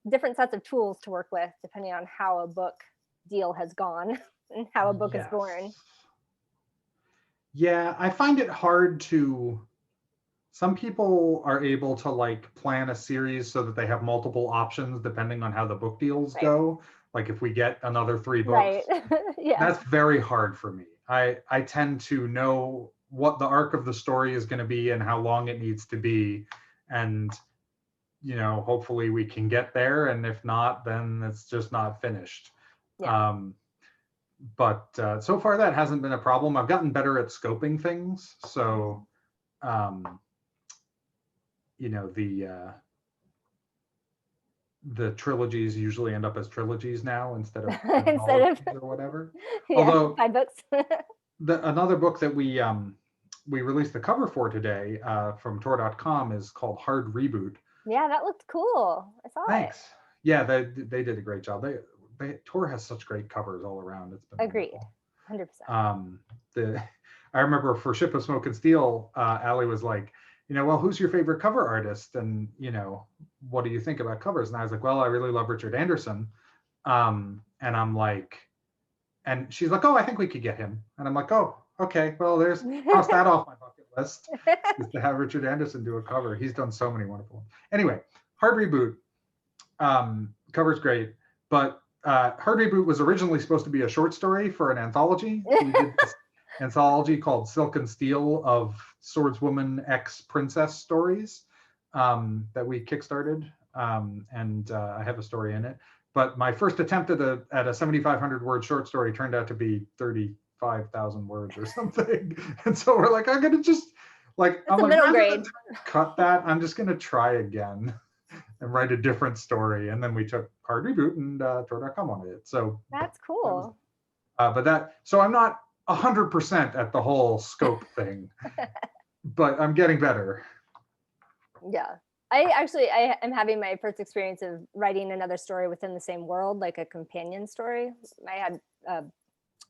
different sets of tools to work with depending on how a book deal has gone and how a book is born. Yeah, I find it hard to, some people are able to like plan a series so that they have multiple options depending on how the book deals go. Like if we get another 3 books, Yeah. That's very hard for me. I tend to know what the arc of the story is going to be and how long it needs to be. And, hopefully we can get there. And if not, then it's just not finished. Yeah. But so far that hasn't been a problem. I've gotten better at scoping things. So, the trilogies usually end up as trilogies now instead of or whatever. Yeah, although 5 books. Another book that we released the cover for today from Tor.com is called Hard Reboot. Yeah, that looked cool. I saw Thanks. it. Yeah, they did a great job. Tor has such great covers all around. It's been agreed, wonderful. 100%. I remember for Ship of Smoke and Steel, Allie was like, well, who's your favorite cover artist? And, what do you think about covers? And I was like, well, I really love Richard Anderson. And I'm like, and she's like, oh, I think we could get him. And I'm like, oh, okay, well, cross that off my bucket list, is to have Richard Anderson do a cover. He's done so many wonderful ones. Anyway, Hard Reboot, cover's great, but Hard Reboot was originally supposed to be a short story for an anthology. We did this anthology called Silk and Steel of swordswoman ex-princess stories that we kickstarted, and I have a story in it. But my first attempt at a 7,500 word short story turned out to be 35,000 words or something. And so we're like, I'm gonna just like, I'm like, middle grade. Cut that. I'm just gonna try again and write a different story. And then we took Hard Reboot and Tor.com on it. So that's cool. So I'm not 100% at the whole scope thing, but I'm getting better. Yeah. I am having my first experience of writing another story within the same world, like a companion story. I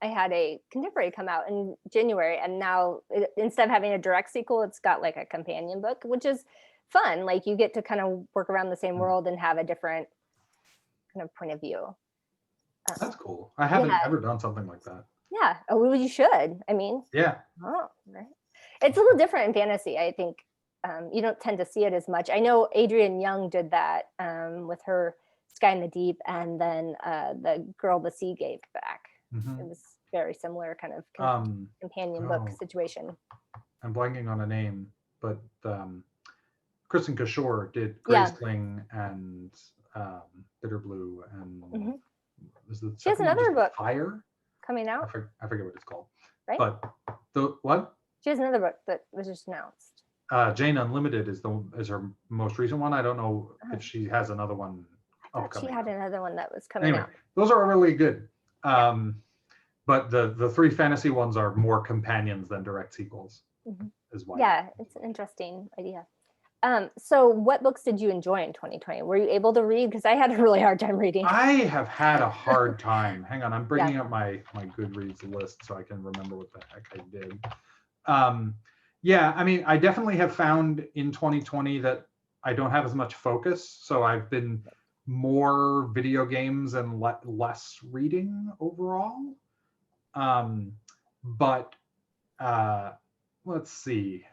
had a contemporary come out in January, and now instead of having a direct sequel, it's got like a companion book, which is fun. Like you get to kind of work around the same world and have a different kind of point of view. That's cool. I haven't ever done something like that. Yeah. Oh, well, you should. I mean, yeah. Oh, right. It's a little different in fantasy, I think. You don't tend to see it as much. I know Adrienne Young did that with her Sky in the Deep, and then The Girl the Sea Gave Back. Mhm. It was very similar kind of companion book oh. situation. I'm blanking on a name, but Kristen Kishore did Yeah. Graceling and Bitter Blue, and Mhm. is the She has second one another just book Fire? coming I out, forget what it's called. right? But the what? She has another book that was just announced. Jane Unlimited is her most recent one. I don't know Oh. if she has another one I thought she upcoming. had another one that was coming Anyway, out. those are really good. But the three fantasy ones are more companions than direct sequels. Mhm. Is why. Yeah, it's an interesting idea. So what books did you enjoy in 2020? Were you able to read? Because I had a really hard time reading. I have had a hard time. Hang on, I'm bringing up my Goodreads list so I can remember what the heck I did. Yeah, I mean, I definitely have found in 2020 that I don't have as much focus. So I've been more video games and less reading overall. But let's see.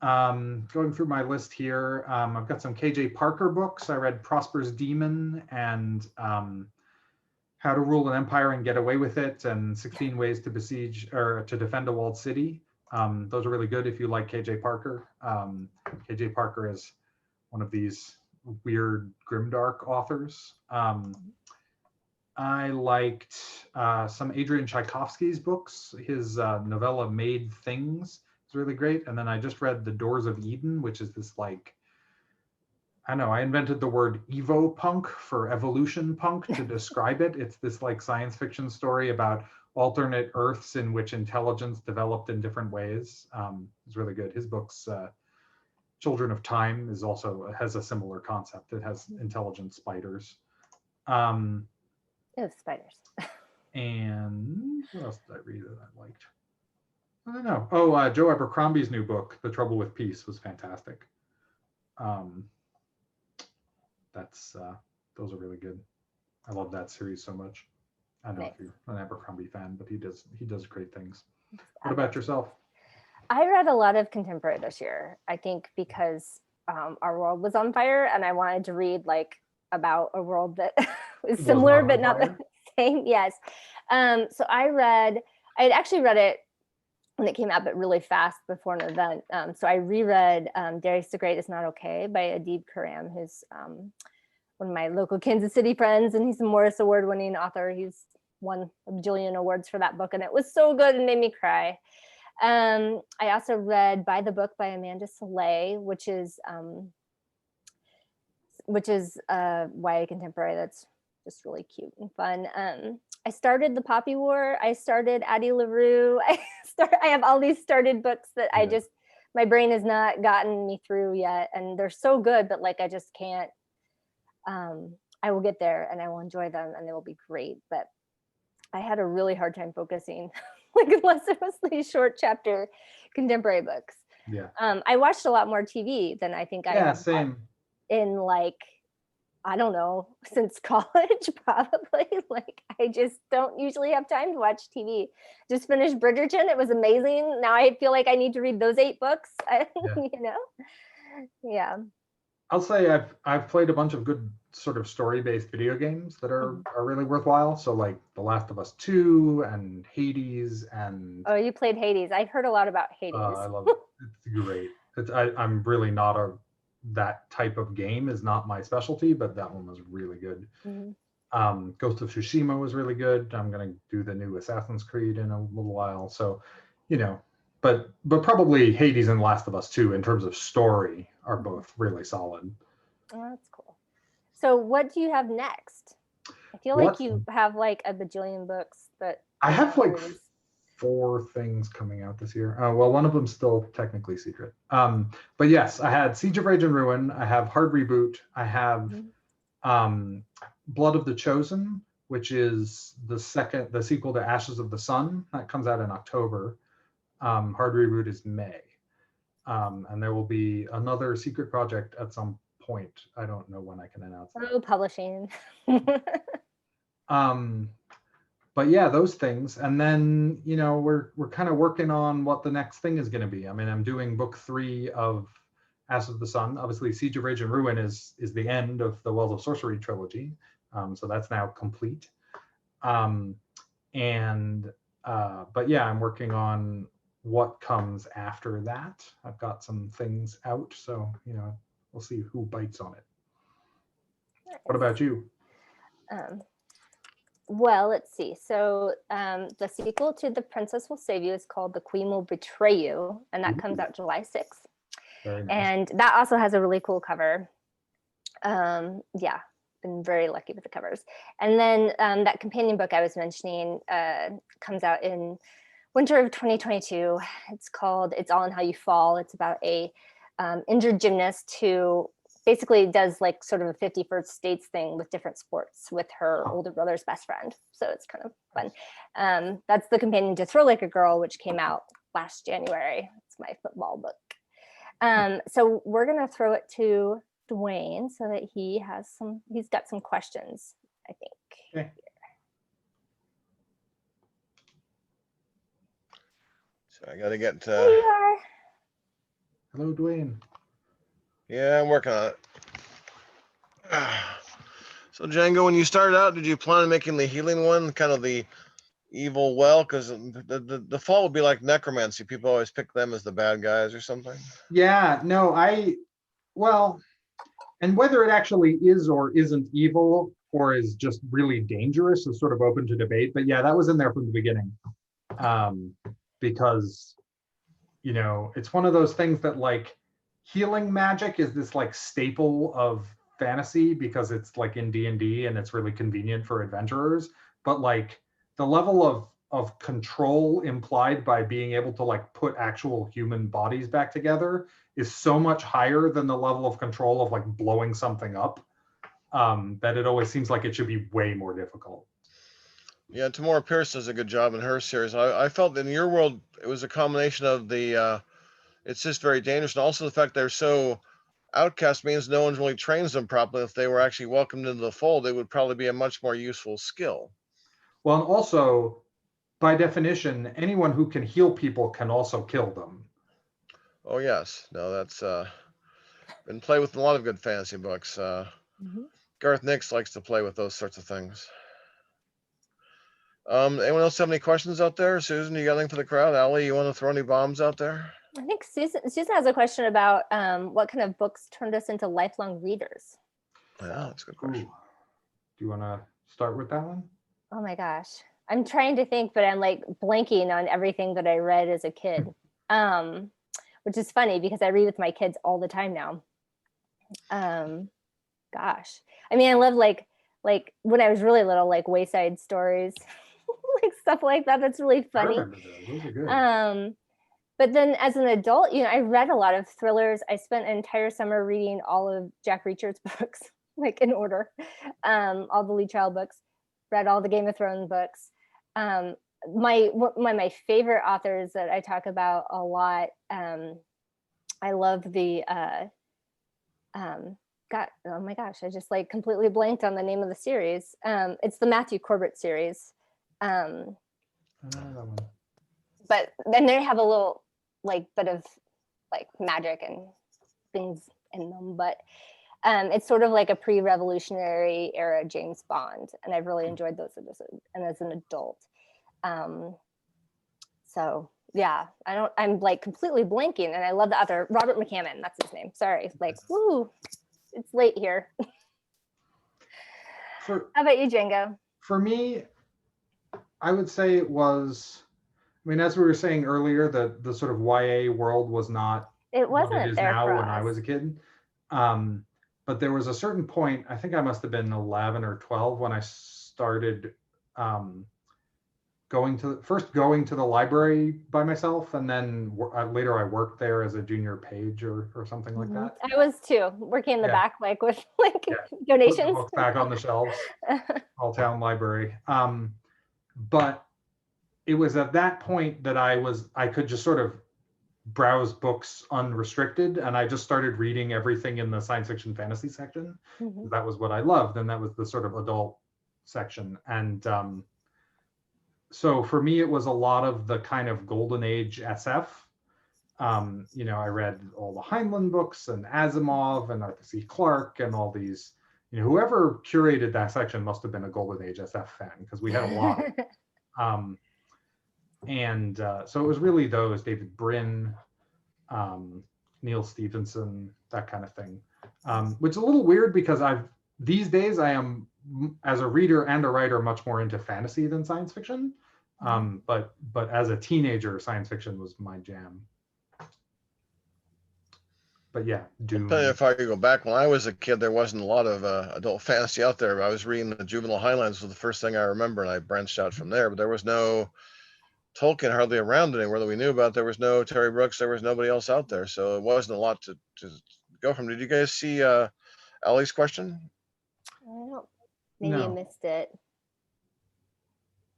Going through my list here, I've got some KJ Parker books. I read Prosper's Demon and How to Rule an Empire and Get Away with It, and 16 Ways to Besiege or to Defend a Walled City. Those are really good if you like KJ Parker. KJ Parker is one of these weird grimdark authors. I liked some Adrian Tchaikovsky's books. His novella Made Things is really great. And then I just read The Doors of Eden, which is this like, I don't know, I invented the word Evo punk for evolution punk to describe it. It's this like science fiction story about alternate Earths in which intelligence developed in different ways. It's really good. His books, Children of Time has a similar concept. It has intelligent spiders. Spiders. And what else did I read that I liked? I don't know. Oh, Joe Abercrombie's new book, The Trouble with Peace, was fantastic. Those are really good. I love that series so much. I don't know if you're an Abercrombie fan, but he does great things. What about yourself? I read a lot of contemporary this year. I think because our world was on fire, and I wanted to read like about a world that was similar but not the same. Yes. So I had actually read it when it came out, but really fast before an event. So I reread Darius the Great Is Not Okay by Adib Khorram, who's one of my local Kansas City friends, and he's a Morris Award winning author. He's won a bajillion awards for that book, and it was so good and made me cry. I also read By the Book by Amanda Soleil, which is YA contemporary that's just really cute and fun. I started The Poppy War. I started Addie LaRue. I have all these started books that my brain has not gotten me through yet, and they're so good, but like I just can't. I will get there and I will enjoy them and they will be great, but I had a really hard time focusing, like unless it was these short chapter contemporary books. Yeah. I watched a lot more TV than I think I have same. In like, I don't know, since college, probably. Like, I just don't usually have time to watch TV. Just finished Bridgerton. It was amazing. Now I feel like I need to read those 8 books, you know? Yeah. I'll say I've played a bunch of good sort of story-based video games that are really worthwhile. So like The Last of Us 2 and Hades and... Oh, you played Hades. I've heard a lot about Hades. I love it. It's great. I'm really not that type of game is not my specialty, but that one was really good. Ghost of Tsushima was really good. I'm going to do the new Assassin's Creed in a little while. So, you know, but probably Hades and Last of Us 2 in terms of story are both really solid. Oh, that's cool. So what do you have next? I feel like you have like a bajillion books that I have like 4 things coming out this year. Well, one of them's still technically secret. But yes, I had Siege of Rage and Ruin. I have Hard Reboot. I have Blood of the Chosen, which is the sequel to Ashes of the Sun. That comes out in October. Hard Reboot is May. And there will be another secret project at some point. I don't know when I can announce that. Oh, publishing. But yeah, those things. And then, you know, we're kind of working on what the next thing is going to be. I mean, I'm doing book 3 of Ass of the Sun. Obviously, Siege of Rage and Ruin is the end of the Wells of Sorcery trilogy, so that's now complete. But yeah, I'm working on what comes after that. I've got some things out, so we'll see who bites on it. What about you? Well, let's see. So the sequel to The Princess Will Save You is called The Queen Will Betray You, and that comes out July 6th. Very nice. And that also has a really cool cover. Yeah, been very lucky with the covers. And then that companion book I was mentioning comes out in winter of 2022. It's called It's All in How You Fall. It's about a injured gymnast who basically does like sort of a 51st states thing with different sports with her older brother's best friend. So it's kind of fun. That's the companion to Throw Like a Girl, which came out last January. It's my football book. So we're gonna throw it to Dwayne so that he's got some questions, I think. Okay. So I got to get. There you are. Hello, Dwayne. Yeah, I'm working on it. So Django, when you started out, did you plan on making the healing one kind of the evil well? Because the default would be like necromancy. People always pick them as the bad guys or something. Yeah, no, well, and whether it actually is or isn't evil or is just really dangerous is sort of open to debate. But yeah, that was in there from the beginning. Because, it's one of those things that like healing magic is this like staple of fantasy because it's like in D&D and it's really convenient for adventurers. But like the level of control implied by being able to like put actual human bodies back together is so much higher than the level of control of like blowing something up, that it always seems like it should be way more difficult. Yeah, Tamora Pierce does a good job in her series. I felt in your world it was a combination of the it's just very dangerous, and also the fact they're so outcast means no one really trains them properly. If they were actually welcomed into the fold, it would probably be a much more useful skill. Well, and also by definition, anyone who can heal people can also kill them. Oh yes, no, that's been played with a lot of good fantasy books. Garth Nix likes to play with those sorts of things. Anyone else have any questions out there? Susan, you got anything for the crowd? Allie, you want to throw any bombs out there? I think Susan has a question about what kind of books turned us into lifelong readers. Yeah, that's a good question. Do you want to start with that one? Oh my gosh. I'm trying to think, but I'm like blanking on everything that I read as a kid, which is funny because I read with my kids all the time now. Gosh. I mean, I love like when I was really little, like Wayside Stories, like stuff like that. That's really funny. I remember those. Those are good. But then as an adult, I read a lot of thrillers. I spent an entire summer reading all of Jack Reacher's books, like in order, all the Lee Child books, read all the Game of Thrones books. One of my favorite authors that I talk about a lot, I love the, oh my gosh, I just like completely blanked on the name of the series. It's the Matthew Corbett series. I don't know that one. But then they have a little like bit of like magic and things in them, but it's sort of like a pre-revolutionary era James Bond, and I've really enjoyed those as an adult. So yeah, I'm like completely blanking, and I love the other Robert McCammon, that's his name. Sorry, like woo, it's late here. How about you, Django? For me, I would say it was, I mean, as we were saying earlier, the sort of YA world was not what it is now when I was a kid. But there was a certain point, I think I must have been 11 or 12 when I started going to the library by myself, and then later I worked there as a junior page or something like that. I was too, working in the back, like with like donations. Put the books back on the shelves, All Town Library. But it was at that point that I could just sort of browse books unrestricted, and I just started reading everything in the science fiction fantasy section. That was what I loved, and that was the sort of adult section. And so for me, it was a lot of the kind of golden age SF, You know, I read all the Heinlein books and Asimov and Arthur C. Clarke and all these. You know, whoever curated that section must have been a Golden Age SF fan, because we had a lot. So it was really those, David Brin, Neil Stephenson, that kind of thing, which is a little weird because these days I am, as a reader and a writer, much more into fantasy than science fiction. But as a teenager, science fiction was my jam. But yeah, I'll tell you, if I could go back, when I was a kid, there wasn't a lot of adult fantasy out there. I was reading the Juvenile Highlands was the first thing I remember, and I branched out from there. But there was no Tolkien hardly around anywhere that we knew about. There was no Terry Brooks. There was nobody else out there, so it wasn't a lot to go from. Did you guys see Allie's question? I don't. Maybe No. you missed it.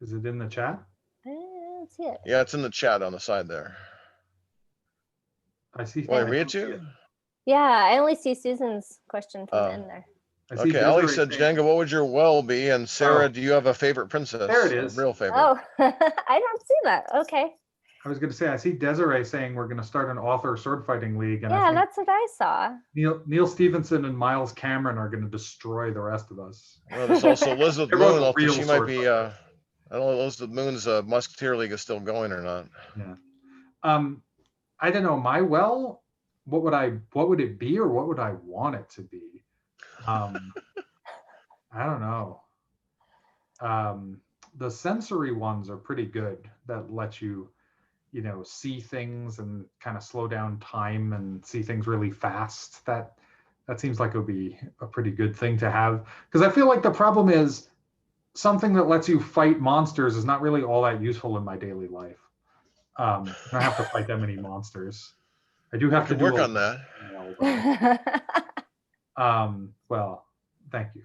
Is it in the chat? I don't see it. Yeah, it's in the chat on the side there. I see. Want I to read don't it see to you? Yeah, I only see Susan's question from Oh. the end there. I see Okay, Allie Desiree said, saying- Django, what would your well be? And Sarah, Oh. do you have a favorite princess? There it A is. real favorite. Oh, I don't see that. Okay. I was going to say, I see Desiree saying we're going to start an author sword fighting league, and I Yeah, think that's what I saw. Neil Stephenson and Miles Cameron are going to destroy the rest of us. Well, there's also Elizabeth They're both Moon. real She might sword be, I don't know if Elizabeth Moon's Musketeer League is still going or not. Yeah. I don't know. My well, what would it be, or what would I want it to be? I don't know. The sensory ones are pretty good. That let you, you know, see things and kind of slow down time and see things really fast. That seems like it would be a pretty good thing to have, because I feel like the problem is something that lets you fight monsters is not really all that useful in my daily life. I don't have to fight that many monsters. I do have to Could do work a on that. email, though. Well, thank you.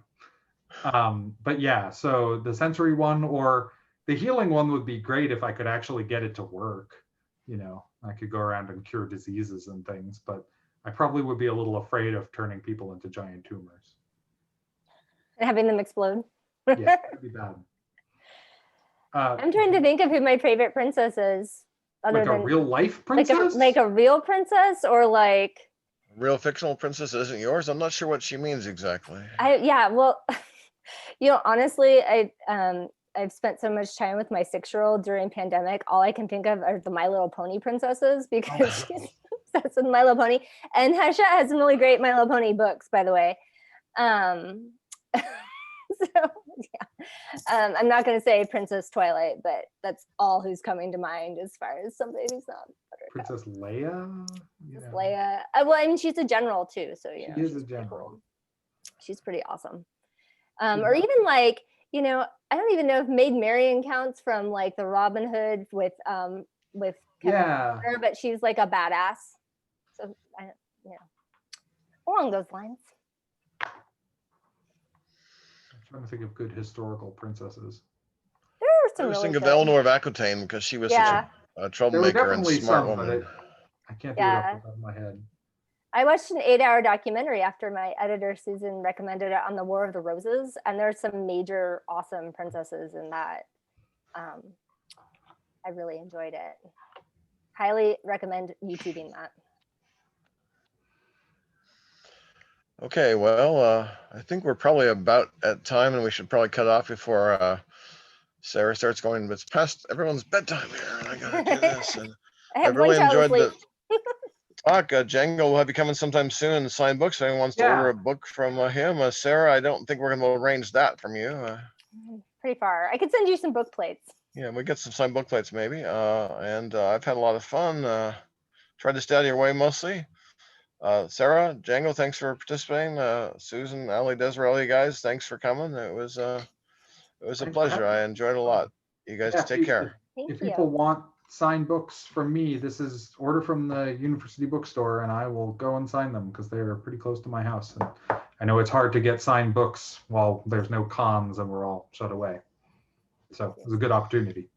But yeah, so the sensory one or the healing one would be great if I could actually get it to work. You know, I could go around and cure diseases and things, but I probably would be a little afraid of turning people into giant tumors. And having them explode. Yeah, that'd be bad. I'm trying to think of who my favorite princess is. Other Like a than real life like princess? like a real princess, or like Real fictional princess isn't yours? I'm not sure what she means exactly. yeah, well, you know, honestly, I've spent so much time with my 6-year-old during pandemic. All I can think of are the My Little Pony princesses, because she's obsessed with My Little Pony. And Hesha has some really great My Little Pony books, by the way. So yeah, I'm not going to say Princess Twilight, but that's all who's coming to mind as far as somebody who's not Buttercup. Princess Leia? Princess Leia. Well, I mean, she's a general too, so you know, She is she's a pretty general. cool. She's pretty awesome. Or even like, you know, I don't even know if Maid Marian counts from like the Robin Hood with Kevin Yeah. Costner, but she's like a badass. So you know, along those lines. I'm trying to think of good historical princesses. There are I some was really thinking of good. Eleanor of Aquitaine because she was Yeah. such a There were troublemaker and definitely smart some, but woman. I can't do it off the top of my head. I watched an 8-hour documentary after my editor Susan recommended it on the War of the Roses, and there's some major awesome princesses in that. I really enjoyed it. Highly recommend YouTubing that. Okay, well, I think we're probably about at time, and we should probably cut off before Sarah starts going. It's past everyone's bedtime here, and I gotta do this. And I I have one really child enjoyed asleep. the talk. Django will have you coming sometime soon and sign books. If anyone wants to Yeah. order a book from him, Sarah, I don't think we're going to arrange that from you. Pretty far. I could send you some book plates. Yeah, we get some signed book plates maybe. And I've had a lot of fun. Tried to stay out of your way mostly. Sarah, Django, thanks for participating. Susan, Ali, Desiree, you guys, thanks for coming. It was a Thanks for pleasure. having I enjoyed it a lot. You guys Yeah, take care. Thank If you. people want signed books from me, this is order from the university bookstore, and I will go and sign them because they're pretty close to my house. And I know it's hard to get signed books while there's no cons and we're all shut away. So it was a good opportunity.